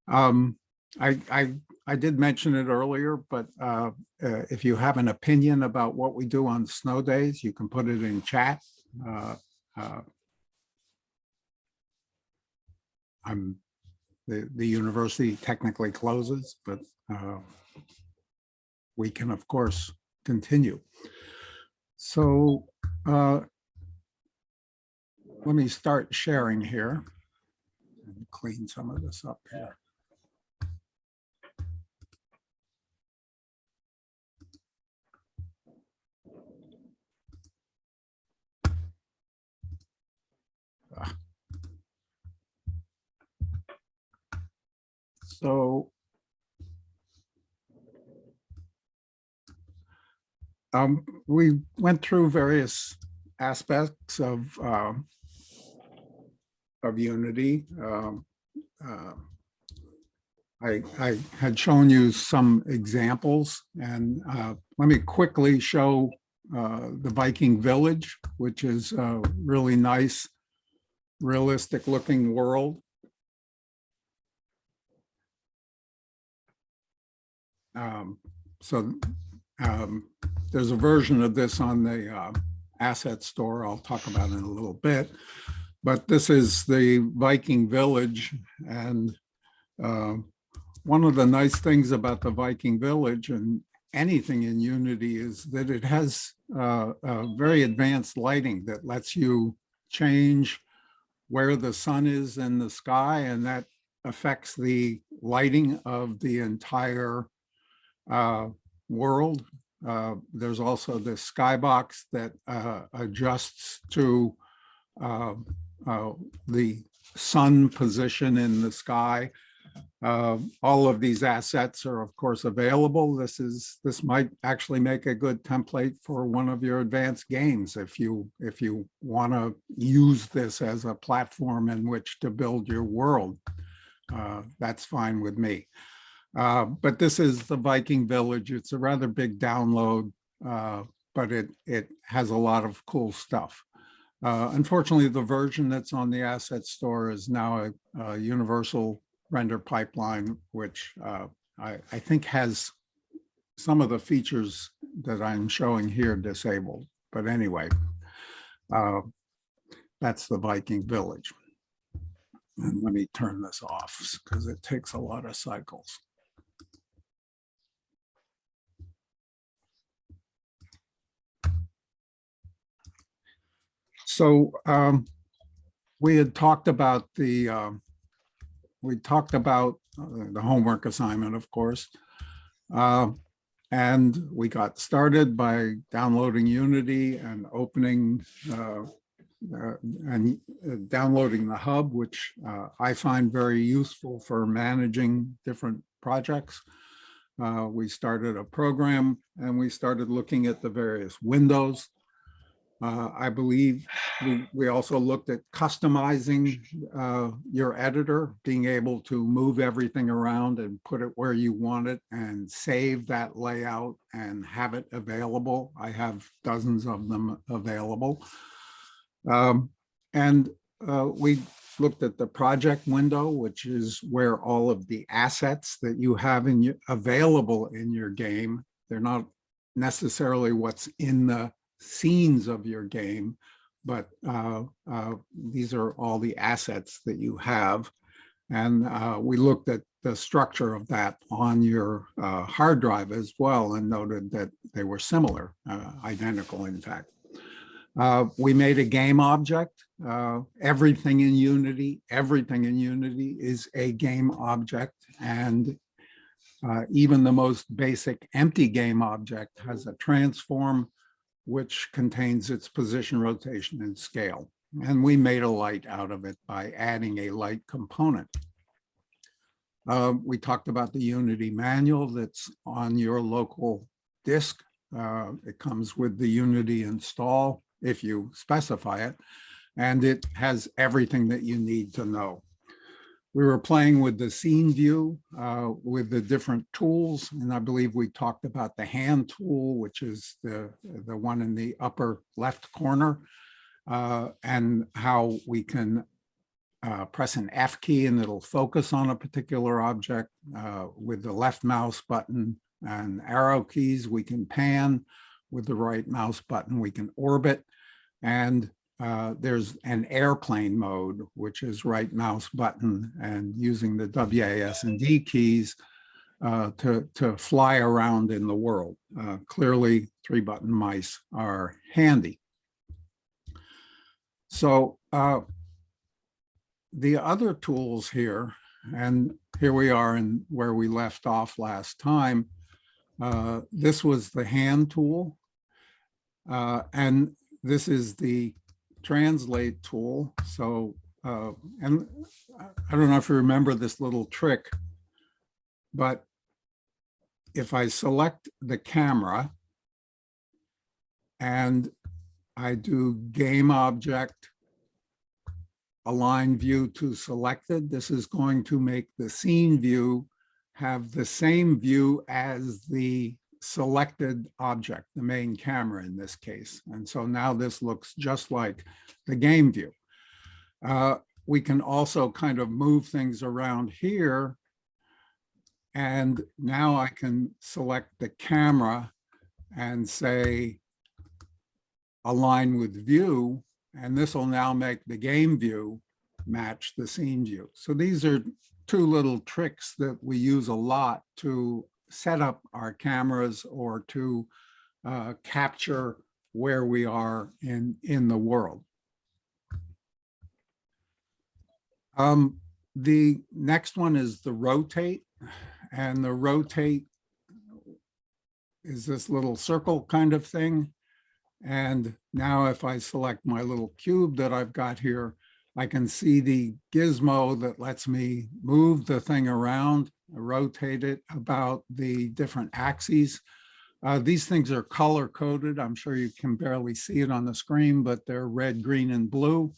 Um, I did mention it earlier, but if you have an opinion about what we do on snow days, you can put it in chat. Uh, the university technically closes, but we can, of course, continue. So let me start sharing here and clean some of this up here. So we went through various aspects of Unity. I had shown you some examples, and let me quickly show the Viking Village, which is a really nice, realistic looking world. There's a version of this on the asset store I'll talk about in a little bit, but this is the Viking Village. And one of the nice things about the Viking Village and anything in Unity is that it has very advanced lighting that lets you change where the sun is in the sky, and that affects the lighting of the entire world. There's also this skybox that adjusts to the sun position in the sky. All of these assets are, of course, available. This might actually make a good template for one of your advanced games if you want to use this as a platform in which to build your world. That's fine with me. But this is the Viking Village. It's a rather big download, but it has a lot of cool stuff. Unfortunately, the version that's on the asset store is now a universal render pipeline, which I think has some of the features that I'm showing here disabled. But anyway, that's the Viking Village. And let me turn this off because it takes a lot of cycles. So we had talked about the homework assignment, of course, and we got started by downloading Unity and opening and downloading the hub, which I find very useful for managing different projects. We started a program and we started looking at the various windows. I believe we also looked at customizing your editor, being able to move everything around and put it where you want it and save that layout and have it available. I have dozens of them available. We looked at the project window, which is where all of the assets that you have available in your game. They're not necessarily what's in the scenes of your game, but these are all the assets that you have. And we looked at the structure of that on your hard drive as well and noted that they were similar, identical, in fact. We made a game object. Everything in Unity is a game object. And even the most basic empty game object has a transform which contains its position, rotation, and scale. And we made a light out of it by adding a light component. We talked about the Unity manual that's on your local disk. It comes with the Unity install if you specify it, and it has everything that you need to know. We were playing with the scene view with the different tools, and I believe we talked about the hand tool, which is the one in the upper left corner, and how we can press an F key and it'll focus on a particular object. With the left mouse button and arrow keys, we can pan. With the right mouse button, we can orbit. And there's an airplane mode, which is right mouse button and using the WAS and D keys to fly around in the world. Clearly, 3-button mice are handy. So the other tools here, and here we are in where we left off last time. This was the hand tool, and this is the translate tool. So, and I don't know if you remember this little trick, but if I select the camera and I do game object, align view to selected, this is going to make the scene view have the same view as the selected object, the main camera in this case. And so now this looks just like the game view. We can also kind of move things around here. And now I can select the camera and say, align with view, and this will now make the game view match the scene view. So these are two little tricks that we use a lot to set up our cameras or to capture where we are in the world. The next one is the rotate, and the rotate is this little circle kind of thing. And now if I select my little cube that I've got here, I can see the gizmo that lets me move the thing around, rotate it about the different axes. These things are color coded. I'm sure you can barely see it on the screen, but they're red, green, and blue.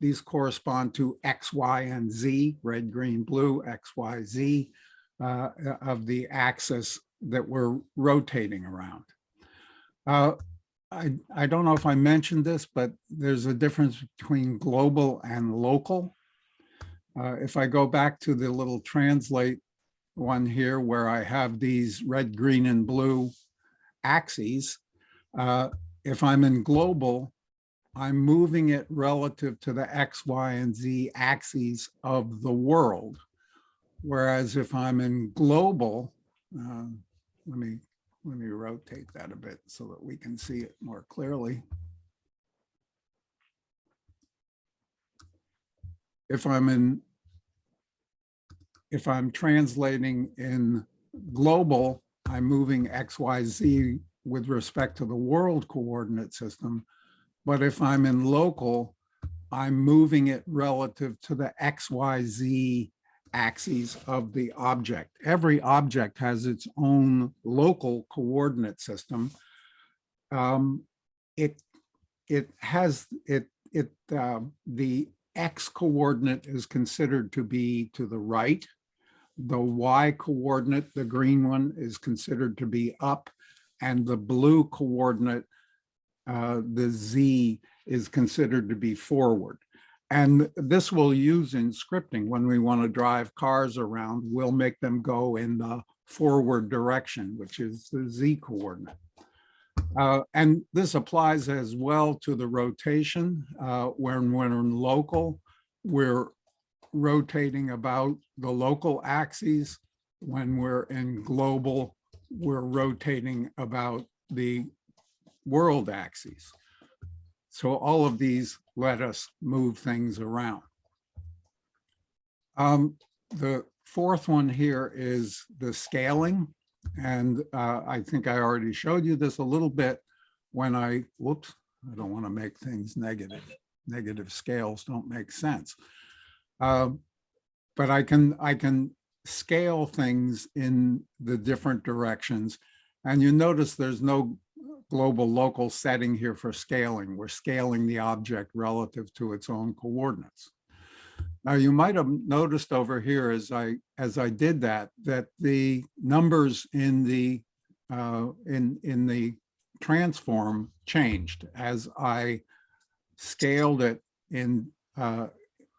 These correspond to X, Y, and Z, red, green, blue, X, Y, Z of the axis that we're rotating around. I don't know if I mentioned this, but there's a difference between global and local. If I go back to the little translate one here where I have these red, green, and blue axes, if I'm in global, I'm moving it relative to the X, Y, and Z axes of the world. Whereas if I'm in global, let me rotate that a bit so that we can see it more clearly. If I'm translating in global, I'm moving X, Y, Z with respect to the world coordinate system. But if I'm in local, I'm moving it relative to the X, Y, Z axes of the object. Every object has its own local coordinate system. The X coordinate is considered to be to the right. The Y coordinate, the green one, is considered to be up, and the blue coordinate, the Z, is considered to be forward. And this we'll use in scripting when we want to drive cars around. We'll make them go in the forward direction, which is the Z coordinate. And this applies as well to the rotation. When we're in local, we're rotating about the local axes. When we're in global, we're rotating about the world axes. So all of these let us move things around. The fourth one here is the scaling. And I think I already showed you this a little bit when I don't want to make things negative. Negative scales don't make sense. But I can scale things in the different directions. And you notice there's no global local setting here for scaling. We're scaling the object relative to its own coordinates. Now you might have noticed over here as I did that the numbers in the transform changed as I scaled it in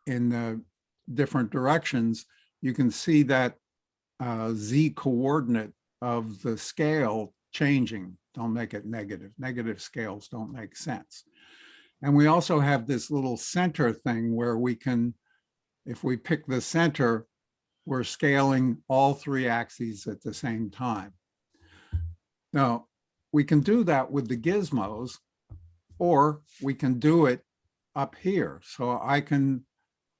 in the different directions, you can see that Z coordinate of the scale changing. Don't make it negative. Negative scales don't make sense. And we also have this little center thing where we can, if we pick the center, we're scaling all three axes at the same time. Now, we can do that with the gizmos, or we can do it up here. So I can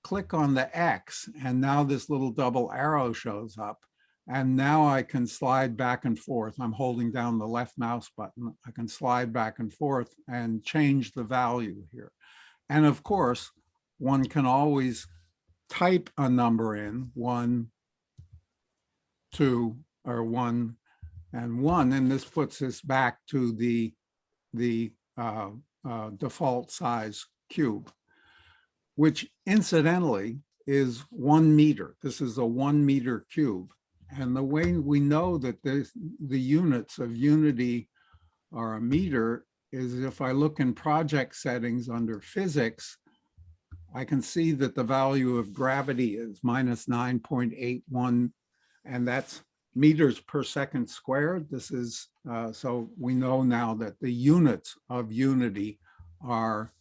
click on the X, and now this little double arrow shows up. And now I can slide back and forth. I'm holding down the left mouse button. I can slide back and forth and change the value here. And of course, one can always type a number in, 1, 2, or 1 and 1, and this puts us back to the default size cube, which incidentally is 1 meter. This is a 1 meter cube. And the way we know that the units of unity are a meter is if I look in project settings under physics, I can see that the value of gravity is minus 9.81, and that's meters per second squared. This is, so we know now that the units of unity are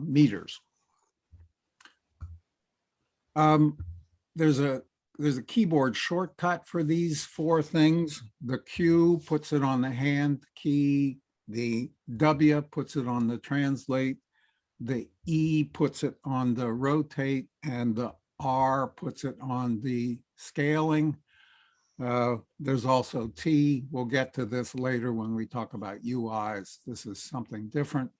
meters. There's a keyboard shortcut for these 4 things. The Q puts it on the hand key, the W puts it on the translate, the E puts it on the rotate, and the R puts it on the scaling. There's also T. We'll get to this later when we talk about UIs. This is something different.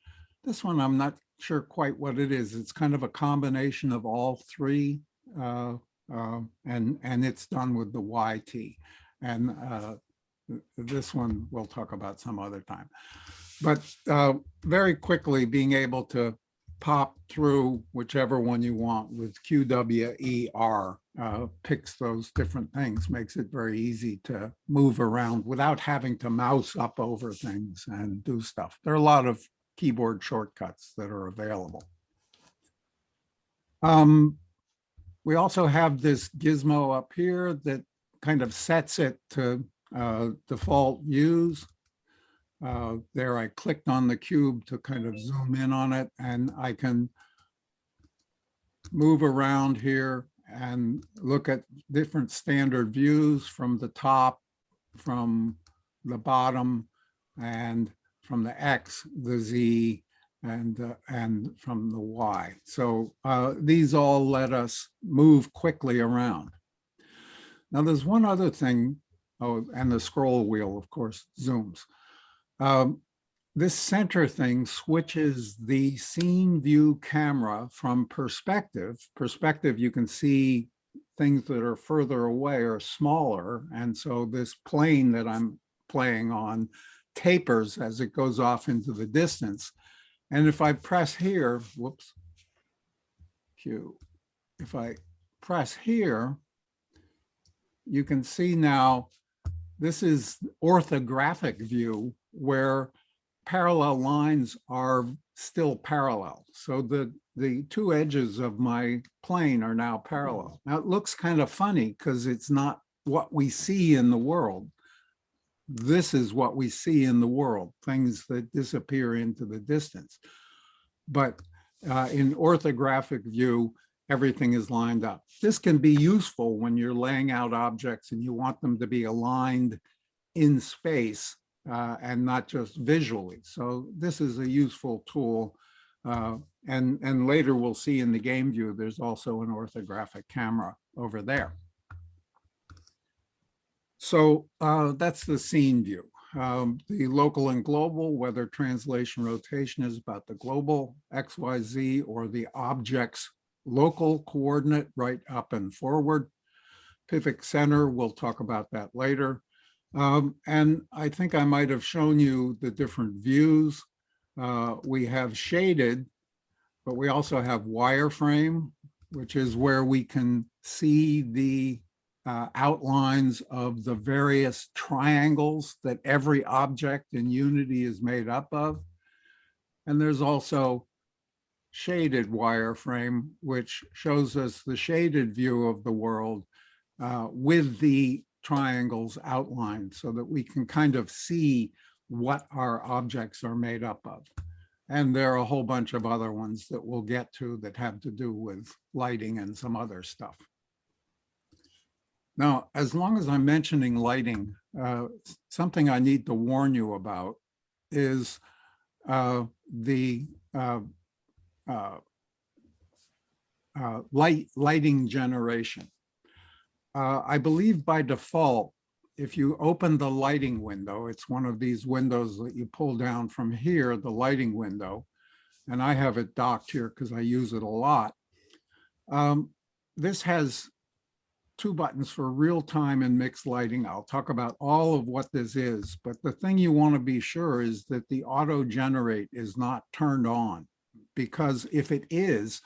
This one, I'm not sure quite what it is. It's kind of a combination of all 3. And it's done with the YT. And this one we'll talk about some other time. But very quickly, being able to pop through whichever one you want with QWER picks those different things, makes it very easy to move around without having to mouse up over things and do stuff. There are a lot of keyboard shortcuts that are available. We also have this gizmo up here that kind of sets it to default views. There I clicked on the cube to kind of zoom in on it, and I can move around here and look at different standard views from the top, from the bottom, and from the X, the Z, and from the Y. So these all let us move quickly around. Now there's one other thing, oh, and the scroll wheel, of course, zooms. This center thing switches the scene view camera from perspective. Perspective, you can see things that are further away or smaller. And so this plane that I'm playing on tapers as it goes off into the distance. And if I press here, whoops, Q, if I press here, you can see now this is orthographic view where parallel lines are still parallel. So the 2 edges of my plane are now parallel. Now it looks kind of funny because it's not what we see in the world. This is what we see in the world, things that disappear into the distance. But in orthographic view, everything is lined up. This can be useful when you're laying out objects and you want them to be aligned in space and not just visually. So this is a useful tool. And later we'll see in the game view, there's also an orthographic camera over there. So that's the scene view. The local and global, whether translation rotation is about the global XYZ or the object's local coordinate right up and forward. Pivot center, we'll talk about that later. And I think I might have shown you the different views. We have shaded, but we also have wireframe, which is where we can see the outlines of the various triangles that every object in Unity is made up of. And there's also shaded wireframe, which shows us the shaded view of the world with the triangles outlined so that we can kind of see what our objects are made up of. And there are a whole bunch of other ones that we'll get to that have to do with lighting and some other stuff. Now, as long as I'm mentioning lighting, something I need to warn you about is the lighting generation. I believe by default, if you open the lighting window, it's one of these windows that you pull down from here, the lighting window, and I have it docked here because I use it a lot. This has two buttons for real-time and mixed lighting. I'll talk about all of what this is, but the thing you want to be sure is that the auto generate is not turned on, because if it is,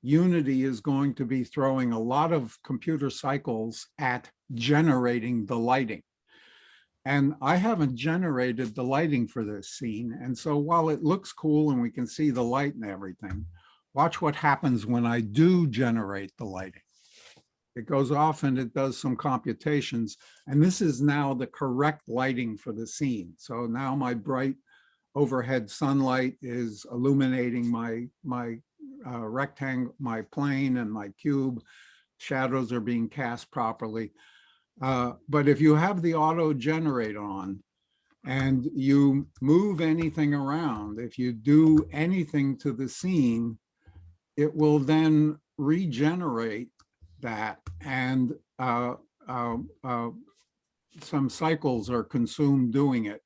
Unity is going to be throwing a lot of computer cycles at generating the lighting. And I haven't generated the lighting for this scene. And so while it looks cool and we can see the light and everything, watch what happens when I do generate the lighting. It goes off and it does some computations. And this is now the correct lighting for the scene. So now my bright overhead sunlight is illuminating my rectangle, my plane and my cube. Shadows are being cast properly. But if you have the auto generate on and you move anything around, if you do anything to the scene, it will then regenerate that, and some cycles are consumed doing it,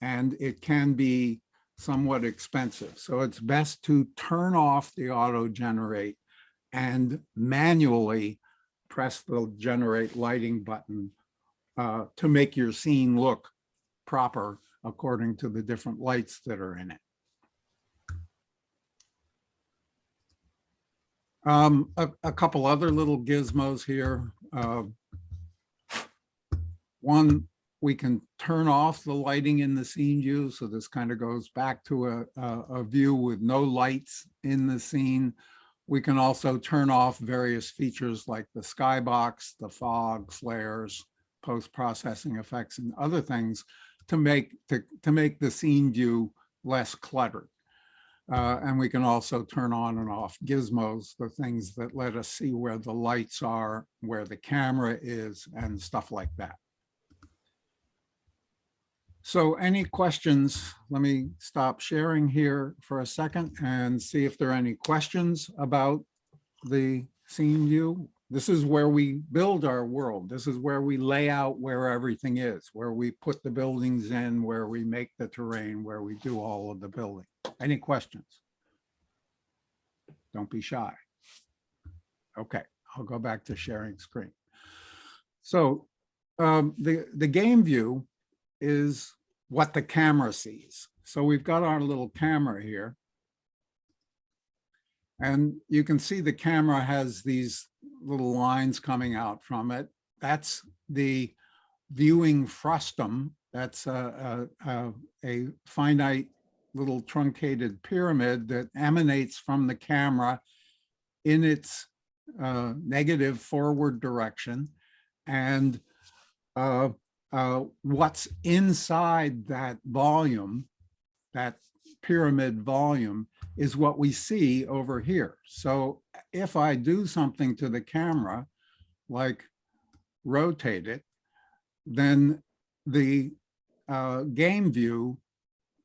and it can be somewhat expensive. So it's best to turn off the auto generate and manually press the generate lighting button to make your scene look proper according to the different lights that are in it. A couple other little gizmos here. One, we can turn off the lighting in the scene view. So this kind of goes back to a view with no lights in the scene. We can also turn off various features like the skybox, the fog, flares, post-processing effects, and other things to make the scene view less cluttered. And we can also turn on and off gizmos, the things that let us see where the lights are, where the camera is, and stuff like that. So any questions? Let me stop sharing here for a second and see if there are any questions about the scene view. This is where we build our world. This is where we lay out where everything is, where we put the buildings in, where we make the terrain, where we do all of the building. Any questions? Don't be shy. Okay, I'll go back to sharing screen. So the game view is what the camera sees. So we've got our little camera here. And you can see the camera has these little lines coming out from it. That's the viewing frustum. That's a finite little truncated pyramid that emanates from the camera in its negative forward direction. And what's inside that volume, that pyramid volume, is what we see over here. So if I do something to the camera, like rotate it, then the game view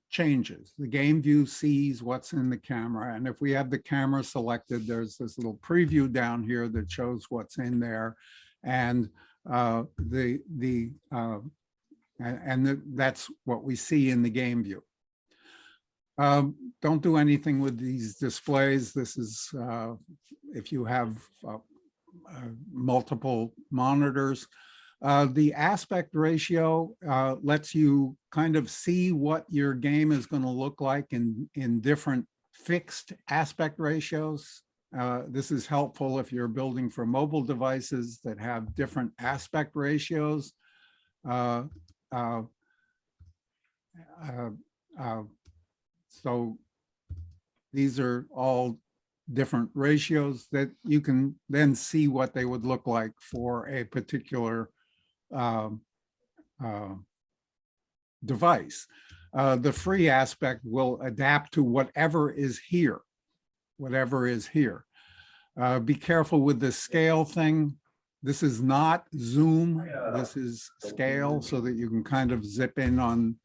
changes. The game view sees what's in the camera. And if we have the camera selected, there's this little preview down here that shows what's in there. And that's what we see in the game view. Don't do anything with these displays. This is if you have multiple monitors. The aspect ratio lets you kind of see what your game is going to look like in different fixed aspect ratios. This is helpful if you're building for mobile devices that have different aspect ratios. So these are all different ratios that you can then see what they would look like for a particular um, uh, device. The free aspect will adapt to whatever is here, whatever is here. Be careful with the scale thing. This is not zoom, this is scale, so that you can kind of zip in on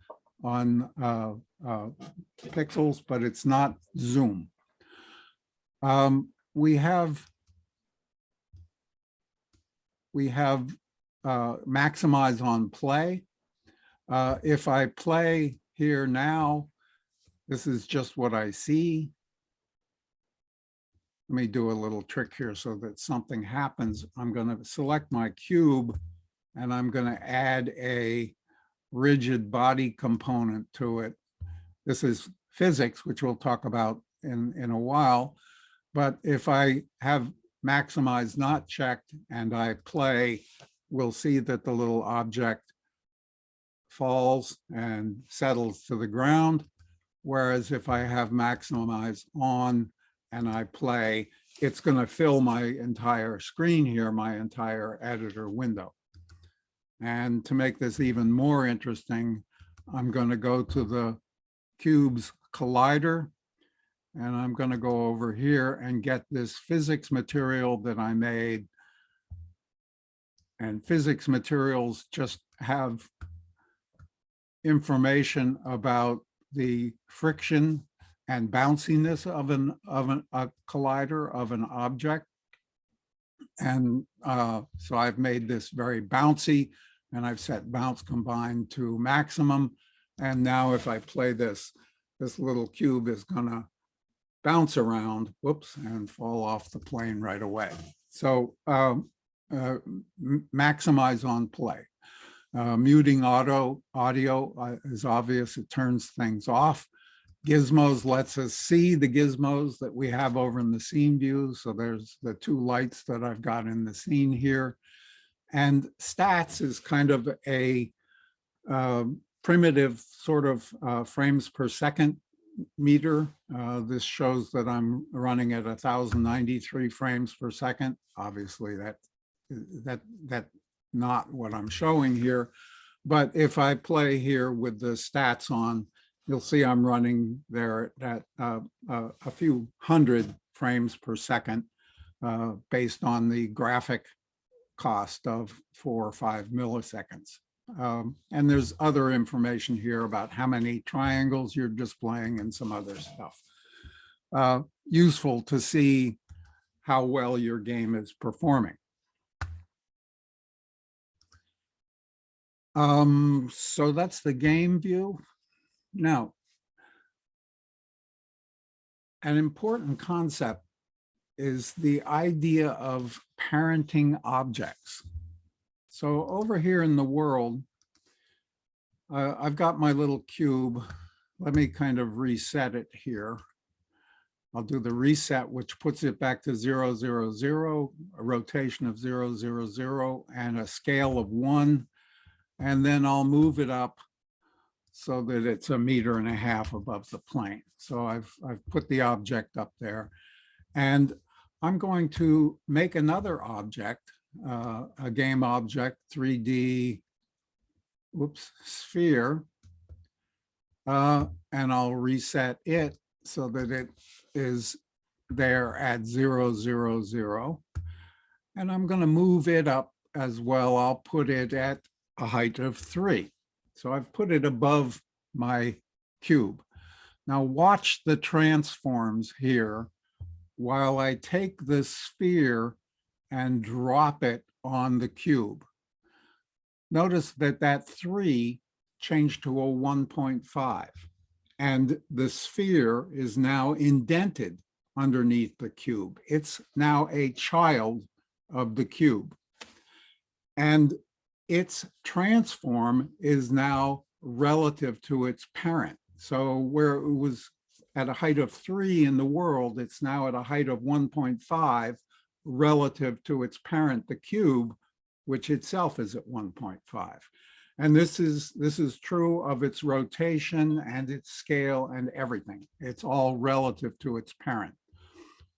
pixels, but it's not zoom. We have maximize on play. If I play here now, this is just what I see. Let me do a little trick here so that something happens. I'm going to select my cube and I'm going to add a rigid body component to it. This is physics, which we'll talk about in a while. But if I have maximize not checked and I play, we'll see that the little object falls and settles to the ground. Whereas if I have maximize on and I play, it's going to fill my entire screen here, my entire editor window. And to make this even more interesting, I'm going to go to the cube's collider, and I'm going to go over here and get this physics material that I made. And physics materials just have information about the friction and bounciness of a collider of an object. And so I've made this very bouncy, and I've set bounce combined to maximum. And now if I play this, this little cube is gonna bounce around, whoops, and fall off the plane right away. So maximize on play. Muting audio is obvious, it turns things off. Gizmos lets us see the gizmos that we have over in the scene view. So there's the two lights that I've got in the scene here. And stats is kind of a primitive sort of frames per second meter. This shows that I'm running at 1,093 frames per second. Obviously that's not what I'm showing here. But if I play here with the stats on, you'll see I'm running there at a few hundred frames per second based on the graphic cost of 4 or 5 milliseconds. And there's other information here about how many triangles you're displaying and some other stuff. Useful to see how well your game is performing. So that's the game view. Now, an important concept is the idea of parenting objects. So over here in the world, I've got my little cube. Let me kind of reset it here. I'll do the reset, which puts it back to 0, 0, 0, a rotation of 0, 0, 0, and a scale of 1. And then I'll move it up so that it's 1.5 meters above the plane. So I've put the object up there, and I'm going to make another object, a game object, 3D, sphere, and I'll reset it so that it is there at 0, 0, 0. And I'm going to move it up as well. I'll put it at a height of 3. So I've put it above my cube. Now watch the transforms here while I take the sphere and drop it on the cube. Notice that that 3 changed to a 1.5, and the sphere is now indented underneath the cube. It's now a child of the cube. And its transform is now relative to its parent. So where it was at a height of 3 in the world, it's now at a height of 1.5 relative to its parent, the cube, which itself is at 1.5. And this is true of its rotation and its scale and everything. It's all relative to its parent.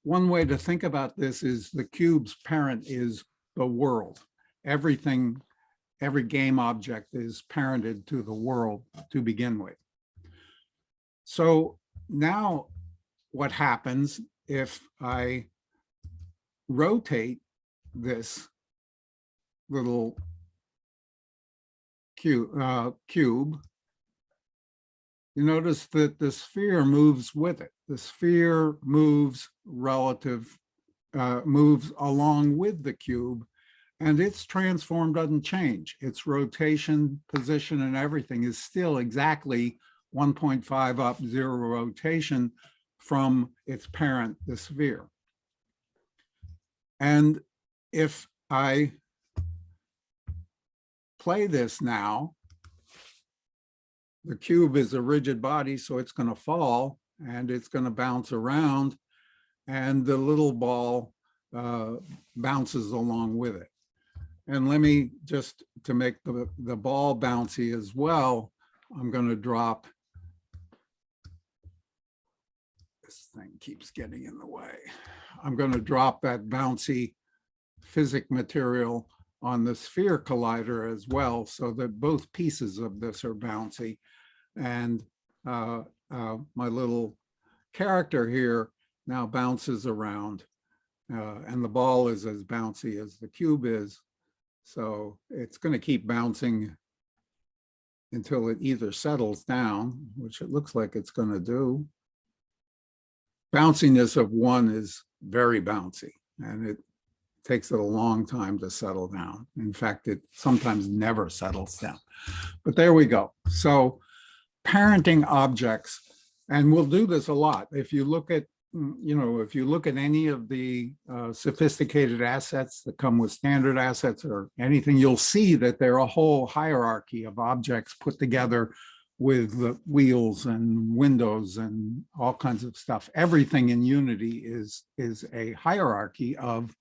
one way to think about this is the cube's parent is the world. Everything, every game object is parented to the world to begin with. So now what happens if I rotate this little cube, you notice that the sphere moves with it. The sphere moves moves along with the cube, and its transform doesn't change. Its rotation, position, and everything is still exactly 1.5 up, 0 rotation from its parent, the sphere. And if I play this now, the cube is a rigid body, so it's going to fall and it's going to bounce around, and the little ball bounces along with it. And let me just, to make the ball bouncy as well, I'm going to drop, this thing keeps getting in the way. I'm going to drop that bouncy Physic material on the sphere collider as well, so that both pieces of this are bouncy. And my little character here now bounces around, and the ball is as bouncy as the cube is. So it's going to keep bouncing until it either settles down, which it looks like it's going to do. Bounciness of 1 is very bouncy, and it takes it a long time to settle down. In fact, it sometimes never settles down. But there we go. So parenting objects, and we'll do this a lot. If you look at, if you look at any of the sophisticated assets that come with standard assets or anything, you'll see that there are a whole hierarchy of objects put together with the wheels and windows and all kinds of stuff. Everything in Unity is a hierarchy of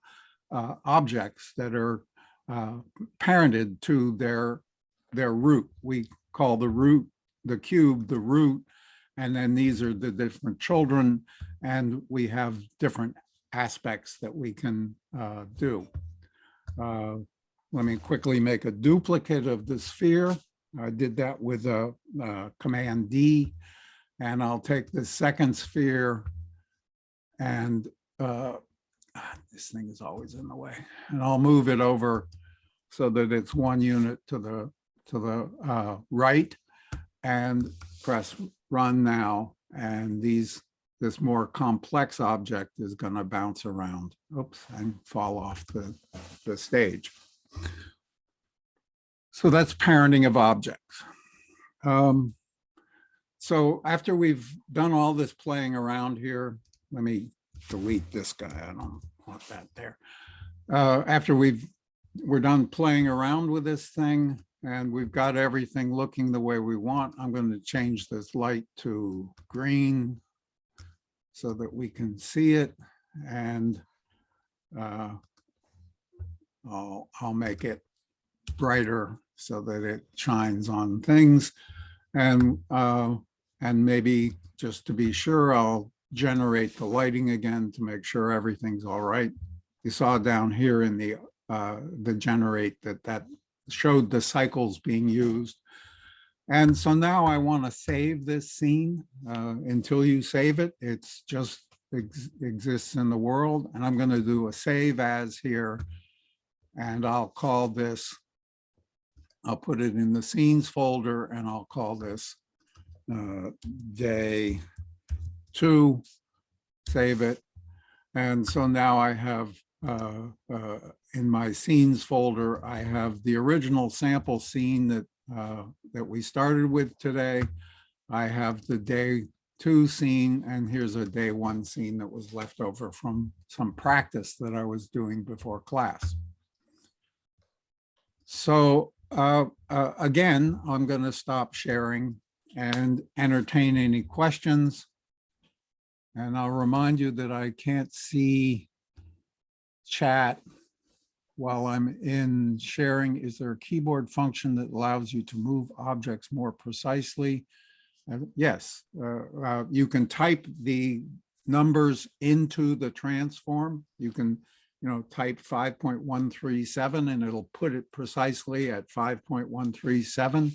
objects that are parented to their root. We call the cube the root, and then these are the different children, and we have different aspects that we can do. Let me quickly make a duplicate of the sphere. I did that with a Command D, and I'll take the second sphere, and this thing is always in the way, and I'll move it over so that it's 1 unit to the right, and press run now, and this more complex object is going to bounce around, oops, and fall off the stage. So that's parenting of objects. So after we've done all this playing around here, let me delete this guy. I don't want that there. After we're done playing around with this thing and we've got everything looking the way we want, I'm going to change this light to green so that we can see it, and I'll make it brighter so that it shines on things, and maybe just to be sure, I'll generate the lighting again to make sure everything's all right. You saw down here in the generate that showed the cycles being used. And so now I want to save this scene. Until you save it, it's just exists in the world. And I'm going to do a save as here, and I'll call this, I'll put it in the scenes folder, and I'll call this day 2, save it. And so now I have in my scenes folder, I have the original sample scene that we started with today. I have the day 2 scene, and here's a day 1 scene that was left over from some practice that I was doing before class. So again, I'm going to stop sharing and entertain any questions. And I'll remind you that I can't see chat while I'm in sharing. Is there a keyboard function that allows you to move objects more precisely? Yes, you can type the numbers into the transform. You can, type 5.137 and it'll put it precisely at 5.137.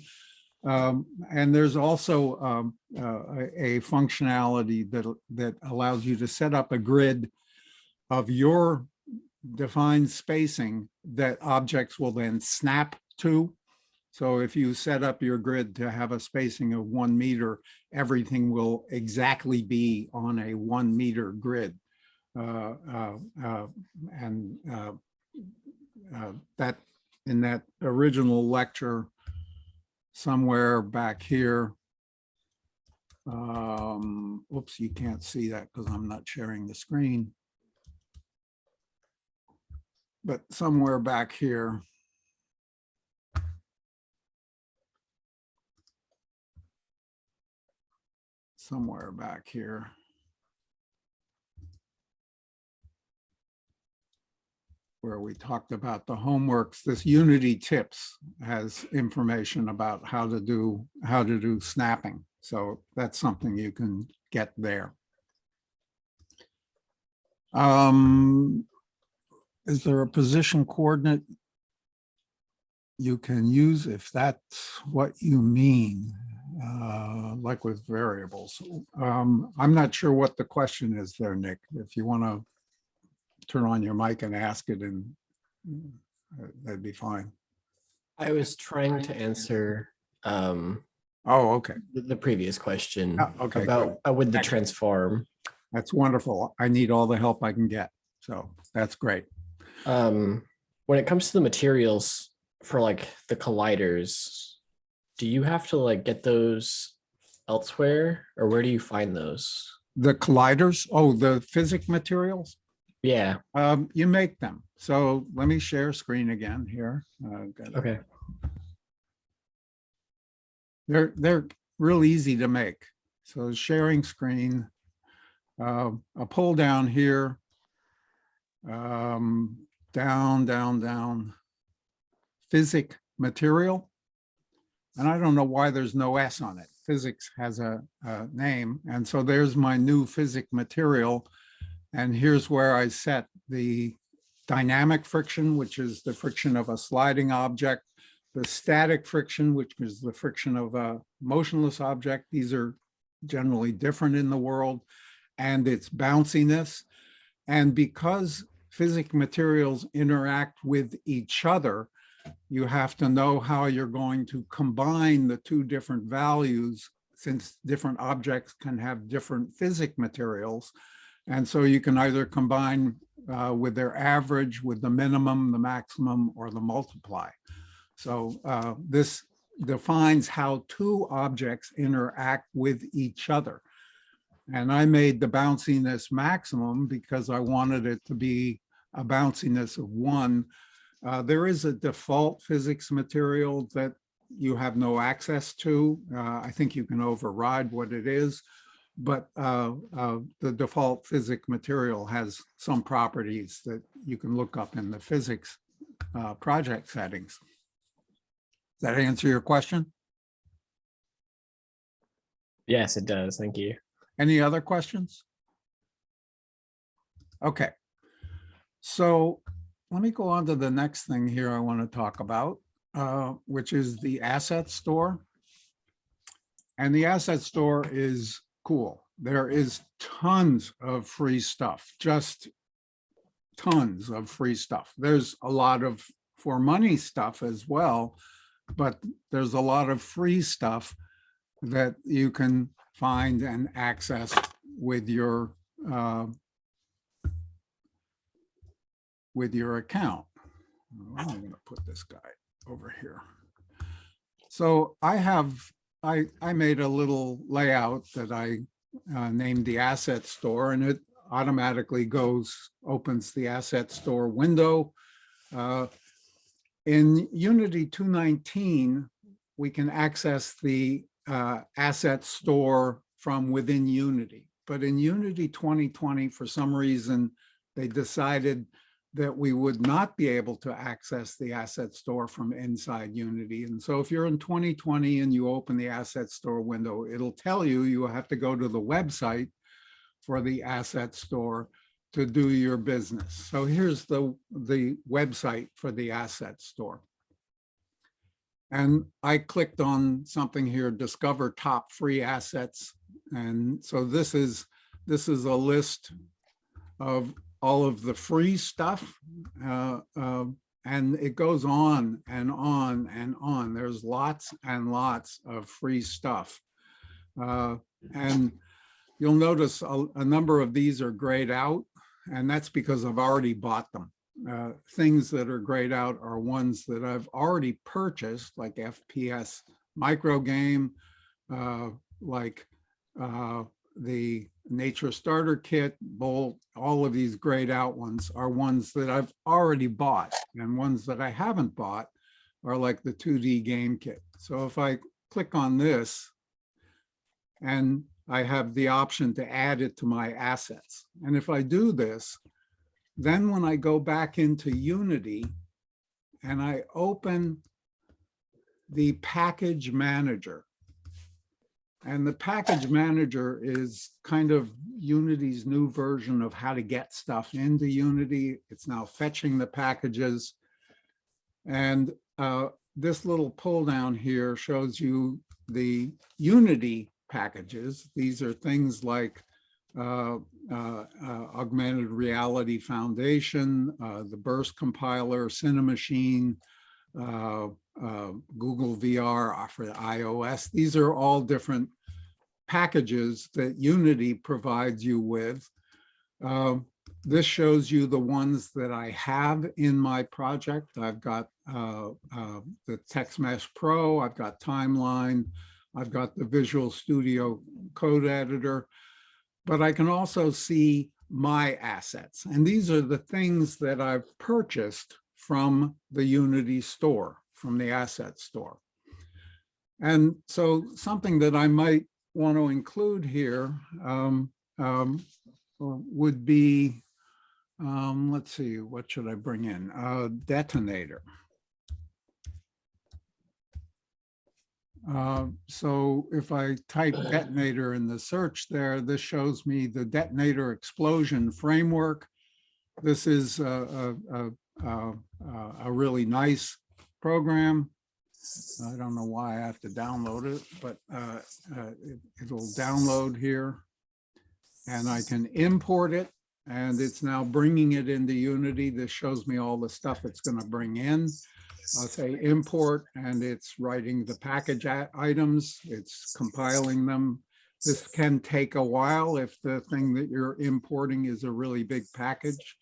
And there's also a functionality that allows you to set up a grid of your defined spacing that objects will then snap to. So if you set up your grid to have a spacing of 1 meter, everything will exactly be on a 1 meter grid. That in that original lecture, somewhere back here, oops, you can't see that because I'm not sharing the screen. But somewhere back here, where we talked about the homeworks, this Unity Tips has information about how to do snapping. So that's something you can get there. Is there a position coordinate you can use if that's what you mean, like with variables? I'm not sure what the question is there, Nick. If you want to turn on your mic and ask it, and that'd be fine. I was trying to answer oh, okay, the previous question okay, about with the transform. That's wonderful. I need all the help I can get, so that's great. When it comes to the materials for like the colliders, do you have to like get those elsewhere, or where do you find those? The colliders? Oh, the Physic Materials? Yeah. You make them. So let me share screen again here. Okay. They're real easy to make. So sharing screen, a pull down here, down, Physic Material. And I don't know why there's no S on it. Physics has a name. And so there's my new Physic Material. And here's where I set the dynamic friction, which is the friction of a sliding object, the static friction, which is the friction of a motionless object. These are generally different in the world, and its bounciness. And because Physic Materials interact with each other, you have to know how you're going to combine the two different values, since different objects can have different Physic Materials. And so you can either combine with their average, with the minimum, the maximum, or the multiply. So this defines how two objects interact with each other. And I made the bounciness maximum because I wanted it to be a bounciness of 1. There is a default physics material that you have no access to. I think you can override what it is. But the default Physic Material has some properties that you can look up in the physics project settings. Does that answer your question? Yes, it does. Thank you. Any other questions? Okay. So let me go on to the next thing here I want to talk about, which is the asset store. And the asset store is cool. There is tons of free stuff, just tons of free stuff. There's a lot of for money stuff as well, but there's a lot of free stuff that you can find and access with your account. I'm going to put this guy over here. So I made a little layout that I named the asset store, and it automatically opens the asset store window. In Unity 2.19, we can access the asset store from within Unity. But in Unity 2020, for some reason, they decided that we would not be able to access the asset store from inside Unity. And so if you're in 2020 and you open the asset store window, it'll tell you have to go to the website, for the asset store to do your business. So here's the website for the asset store. And I clicked on something here, discover top free assets. And so this is a list of all of the free stuff. And it goes on and on and on. There's lots and lots of free stuff. And you'll notice a number of these are grayed out, and that's because I've already bought them. Things that are grayed out are ones that I've already purchased, like FPS micro game, like the Nature Starter Kit, Bolt. All of these grayed out ones are ones that I've already bought, and ones that I haven't bought are like the 2D game kit. So if I click on this, and I have the option to add it to my assets. And if I do this, then when I go back into Unity and I open the package manager, and the package manager is kind of Unity's new version of how to get stuff into Unity. It's now fetching the packages. And this little pull down here shows you the Unity packages. These are things like Augmented Reality Foundation, the Burst Compiler, Cinemachine, Google VR for the iOS. These are all different packages that Unity provides you with. This shows you the ones that I have in my project. I've got the TextMesh Pro, I've got Timeline, I've got the Visual Studio Code Editor, but I can also see my assets. And these are the things that I've purchased from the Unity store, from the asset store. And so something that I might want to include here would be, let's see, what should I bring in? Detonator. So if I type Detonator in the search there, this shows me the Detonator explosion framework. This is a really nice program. I don't know why I have to download it, but it'll download here, and I can import it, and it's now bringing it into Unity. This shows me all the stuff it's going to bring in. I'll say import, and it's writing the package items, it's compiling them. This can take a while if the thing that you're importing is a really big package.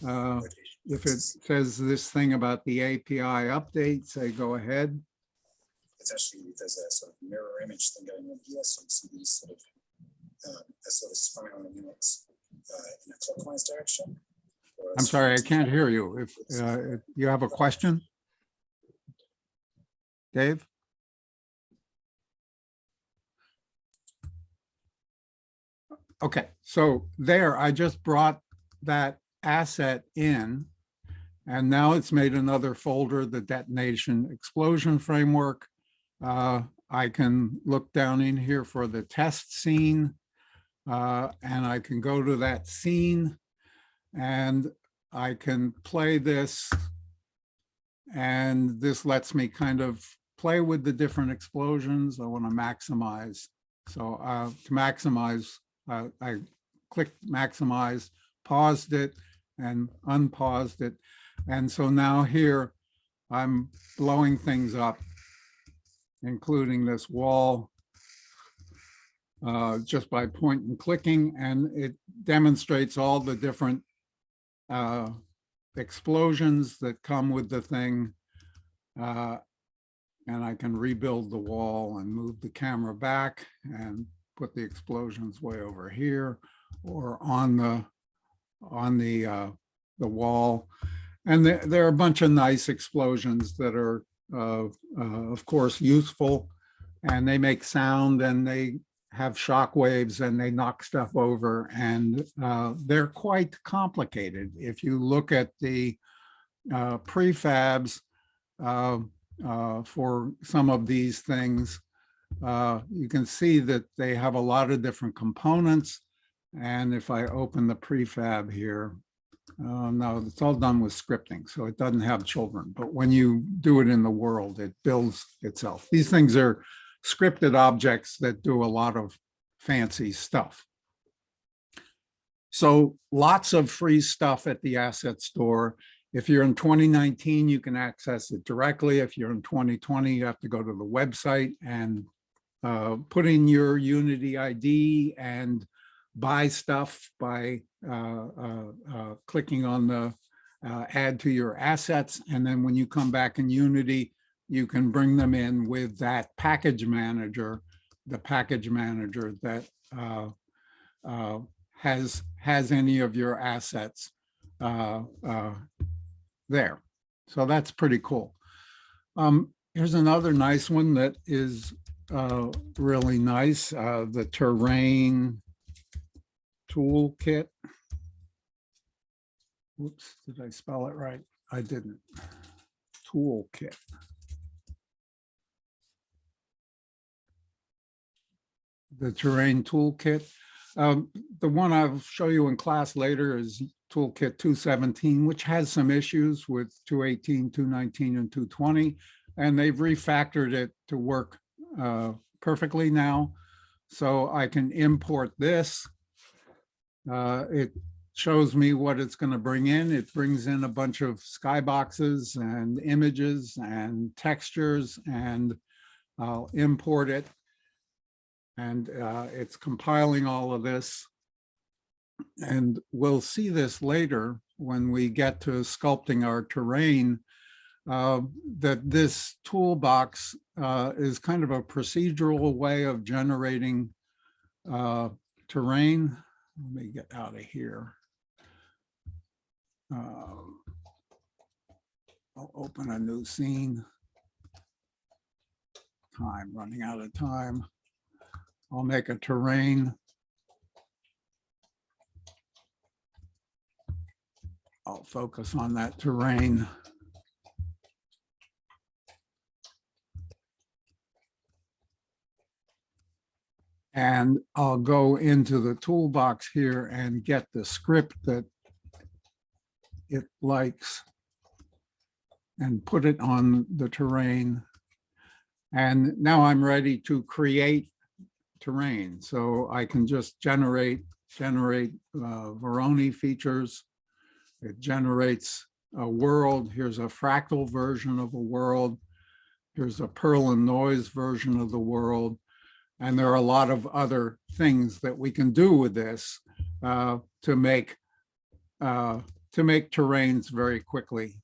If it says this thing about the API update, say go ahead. It's actually, there's a sort of mirror image thing going on here, so you see these sort of a sort of spinning on the units in a clockwise direction. I'm sorry, I can't hear you. If you have a question, Dave? Okay, so there, I just brought that asset in, and now it's made another folder, the Detonation Explosion Framework. I can look down in here for the test scene, and I can go to that scene, and I can play this, and this lets me kind of play with the different explosions. I want to maximize. So to maximize, I clicked maximize, paused it, and unpaused it. And so now here I'm blowing things up, including this wall, just by point and clicking, and it demonstrates all the different explosions that come with the thing. And I can rebuild the wall and move the camera back and put the explosions way over here or on the wall. And there are a bunch of nice explosions that are, of course, useful, and they make sound, and they have shock waves, and they knock stuff over, and they're quite complicated. If you look at the prefabs for some of these things, you can see that they have a lot of different components. And if I open the prefab here, no, it's all done with scripting, so it doesn't have children. But when you do it in the world, it builds itself. These things are scripted objects that do a lot of fancy stuff. So lots of free stuff at the asset store. If you're in 2019, you can access it directly. If you're in 2020, you have to go to the website and put in your Unity ID and buy stuff by clicking on the add to your assets. And then when you come back in Unity, you can bring them in with that package manager, the package manager that has any of your assets there. So that's pretty cool. Here's another nice one that is really nice, the terrain toolkit. Whoops, did I spell it right? I didn't. Toolkit. The terrain toolkit. The one I'll show you in class later is Toolkit 217, which has some issues with 218, 219, and 220, and they've refactored it to work perfectly now. So I can import this. It shows me what it's going to bring in. It brings in a bunch of skyboxes and images and textures, and I'll import it. And it's compiling all of this. And we'll see this later when we get to sculpting our terrain, that this toolbox is kind of a procedural way of generating terrain. Let me get out of here. I'll open a new scene. Running out of time. I'll make a terrain. I'll focus on that terrain. And I'll go into the toolbox here and get the script that it likes and put it on the terrain. And now I'm ready to create terrain. So I can just generate Voronoi features. It generates a world. Here's a fractal version of a world. Here's a Perl and noise version of the world. And there are a lot of other things that we can do with this to make terrains very quickly.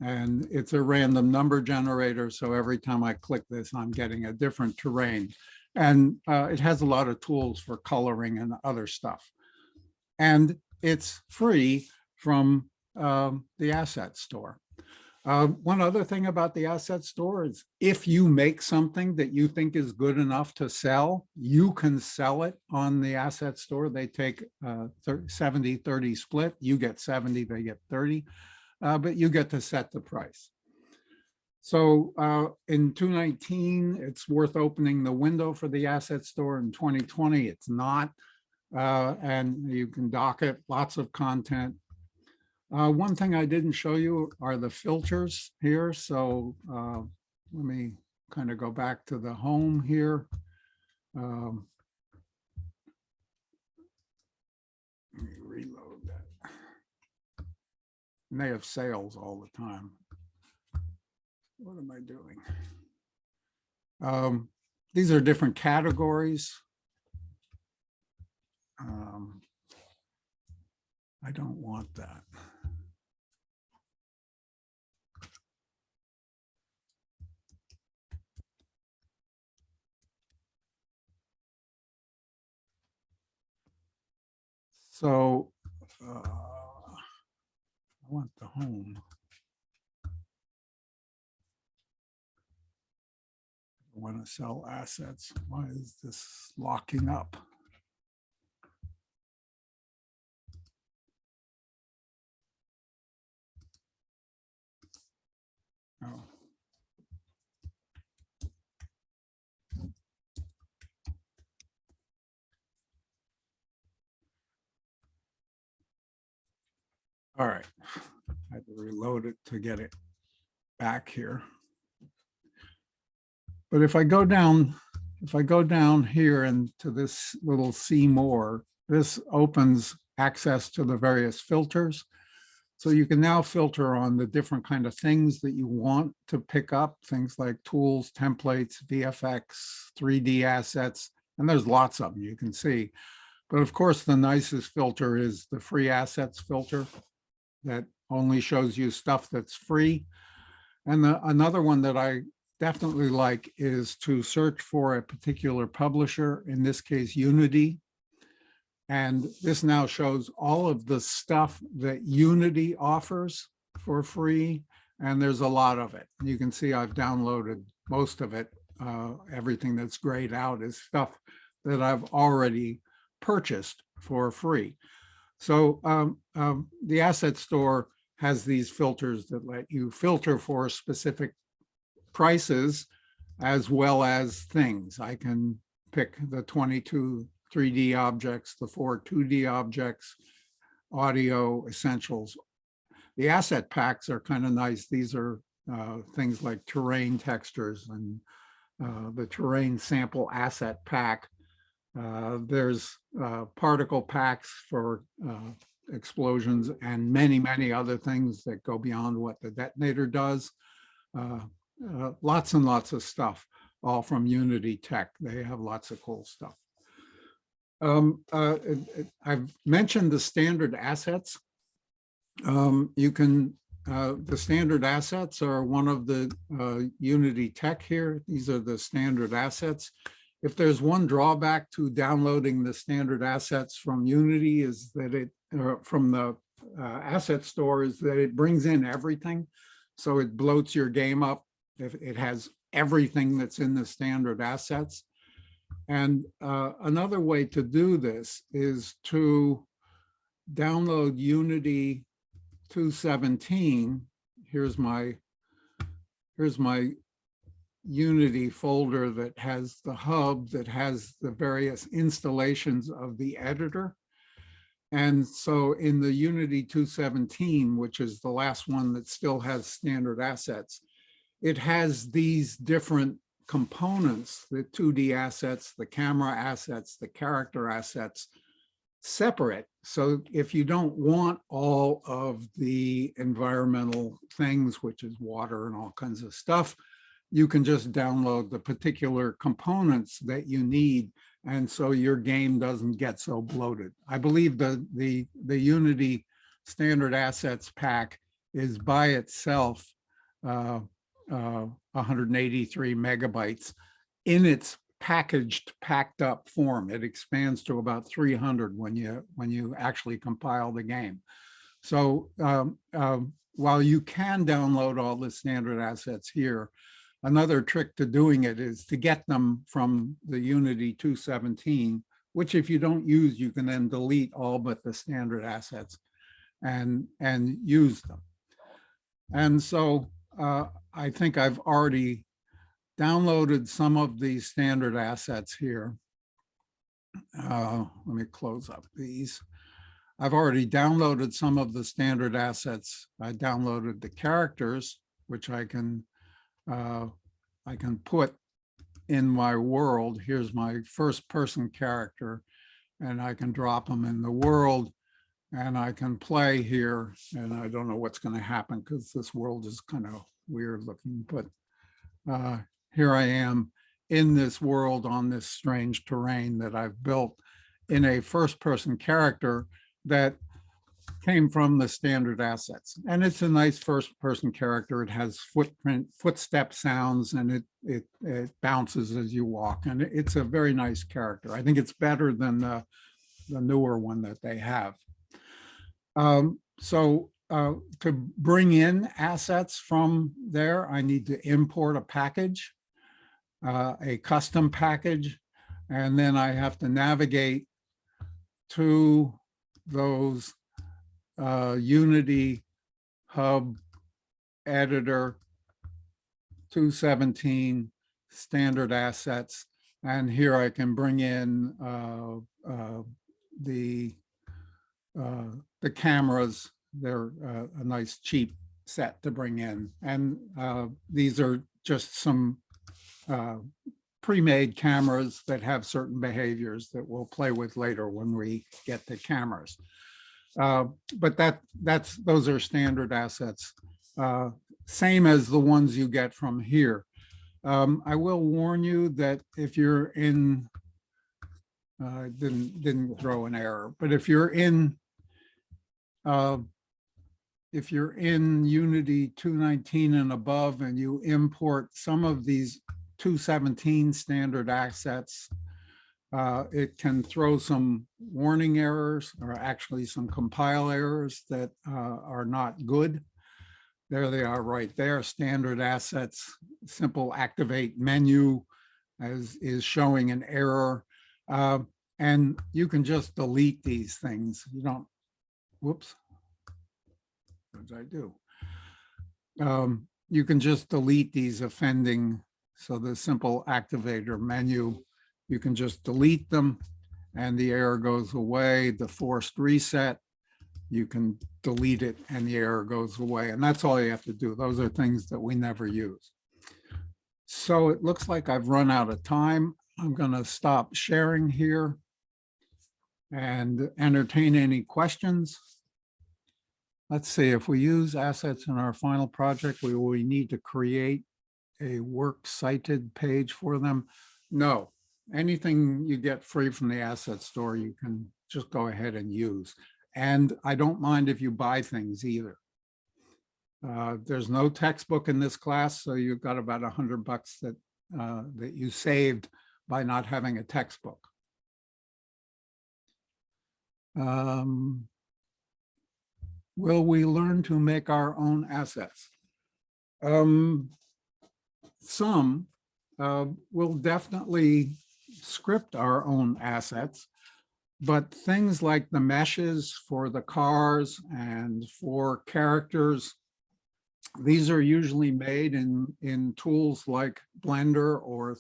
And it's a random number generator. So every time I click this, I'm getting a different terrain. And it has a lot of tools for coloring and other stuff. And it's free from the asset store. One other thing about the asset store is if you make something that you think is good enough to sell, you can sell it on the asset store. They take 70-30 split. You get 70, they get 30, but you get to set the price. So in 219, it's worth opening the window for the asset store. In 2020, it's not. And you can dock it, lots of content. One thing I didn't show you are the filters here. So let me kind of go back to the home here. Let me reload that. And they have sales all the time. What am I doing? These are different categories. I don't want that. So I want the home. I want to sell assets. Why is this locking up? Oh. All right. I had to reload it to get it back here. But if I go down here into this little see more, this opens access to the various filters. So you can now filter on the different kind of things that you want to pick up, things like tools, templates, VFX, 3D assets, and there's lots of them you can see. But of course, the nicest filter is the free assets filter that only shows you stuff that's free. And another one that I definitely like is to search for a particular publisher, in this case, Unity. And this now shows all of the stuff that Unity offers for free. And there's a lot of it. You can see I've downloaded most of it. Everything that's grayed out is stuff that I've already purchased for free. So the asset store has these filters that let you filter for specific prices as well as things. I can pick the 22 3D objects, the 4 2D objects, audio essentials. The asset packs are kind of nice. These are things like terrain textures and the terrain sample asset pack. There's particle packs for explosions and many, many other things that go beyond what the detonator does. Lots and lots of stuff, all from Unity Tech. They have lots of cool stuff. I've mentioned the standard assets. The standard assets are one of the Unity Tech here. These are the standard assets. If there's one drawback to downloading the standard assets from Unity is that it, from the asset store, is that it brings in everything. So it bloats your game up if it has everything that's in the standard assets. And another way to do this is to download Unity 2.17. Here's my Unity folder that has the hub that has the various installations of the editor. And so in the Unity 2.17, which is the last one that still has standard assets, it has these different components, the 2D assets, the camera assets, the character assets, separate. So if you don't want all of the environmental things, which is water and all kinds of stuff, you can just download the particular components that you need. And so your game doesn't get so bloated. I believe the Unity standard assets pack is by itself 183 megabytes in its packed up form. It expands to about 300 when you actually compile the game. So while you can download all the standard assets here, another trick to doing it is to get them from the Unity 2.17, which if you don't use, you can then delete all but the standard assets and use them. And so I think I've already downloaded some of these standard assets here. Let me close up these. I've already downloaded some of the standard assets. I downloaded the characters, which I can put in my world. Here's my first person character, and I can drop them in the world, and I can play here. And I don't know what's going to happen because this world is kind of weird looking, but here I am in this world on this strange terrain that I've built in a first person character that came from the standard assets. And it's a nice first person character. It has footstep sounds, and it bounces as you walk. And it's a very nice character. I think it's better than the newer one that they have. To bring in assets from there, I need to import a package, a custom package, and then I have to navigate to those Unity Hub Editor 2.17 standard assets. And here I can bring in the cameras They're a nice cheap set to bring in. And these are just some pre-made cameras that have certain behaviors that we'll play with later when we get to cameras. But those are standard assets, same as the ones you get from here. I will warn you that if you're in, didn't throw an error, but if you're in Unity 219 and above and you import some of these 217 standard assets, it can throw some warning errors, or actually some compile errors that are not good. There they are right there, standard assets, simple activate menu is showing an error. And you can just delete these things. You don't, whoops. What did I do? You can just delete these offending. So the simple activator menu, you can just delete them and the error goes away. The forced reset, you can delete it and the error goes away. And that's all you have to do. Those are things that we never use. So it looks like I've run out of time. I'm going to stop sharing here and entertain any questions. Let's see, if we use assets in our final project, we need to create a works cited page for them. No, anything you get free from the asset store, you can just go ahead and use. And I don't mind if you buy things either. There's no textbook in this class, so you've got about $100 that you saved by not having a textbook. Will we learn to make our own assets? Some will definitely script our own assets, but things like the meshes for the cars and for characters, these are usually made in tools like Blender or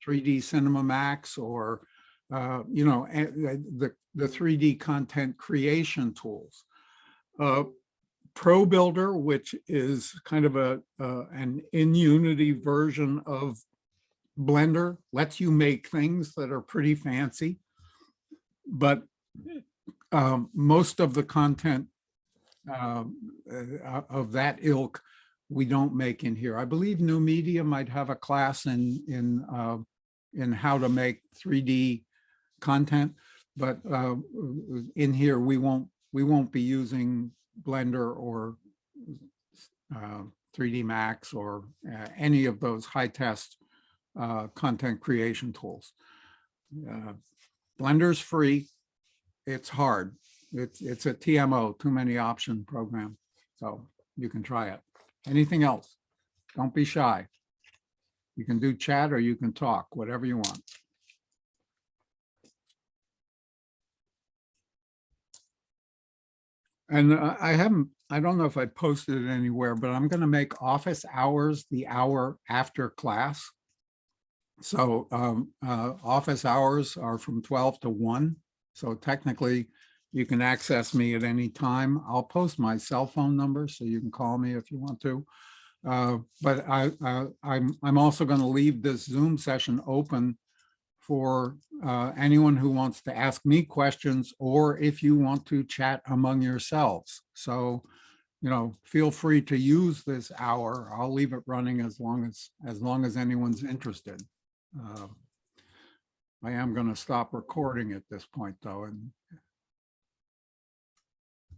3D Cinema Max, or you know, the 3D content creation tools. Pro Builder, which is kind of an in Unity version of Blender, lets you make things that are pretty fancy, but most of the content of that ilk we don't make in here. I believe New Media might have a class in how to make 3D content, but in here we won't be using Blender or 3D Max or any of those high test content creation tools. Blender's free. It's hard. It's a TMO, too many option program. So you can try it. Anything else? Don't be shy. You can do chat or you can talk, whatever you want. And I don't know if I posted it anywhere, but I'm going to make office hours the hour after class. So office hours are from 12 to 1. So technically you can access me at any time. I'll post my cell phone number so you can call me if you want to. But I'm also going to leave this Zoom session open for anyone who wants to ask me questions, or if you want to chat among yourselves. So, you know, feel free to use this hour. I'll leave it running as long as anyone's interested. I am going to stop recording at this point, though, and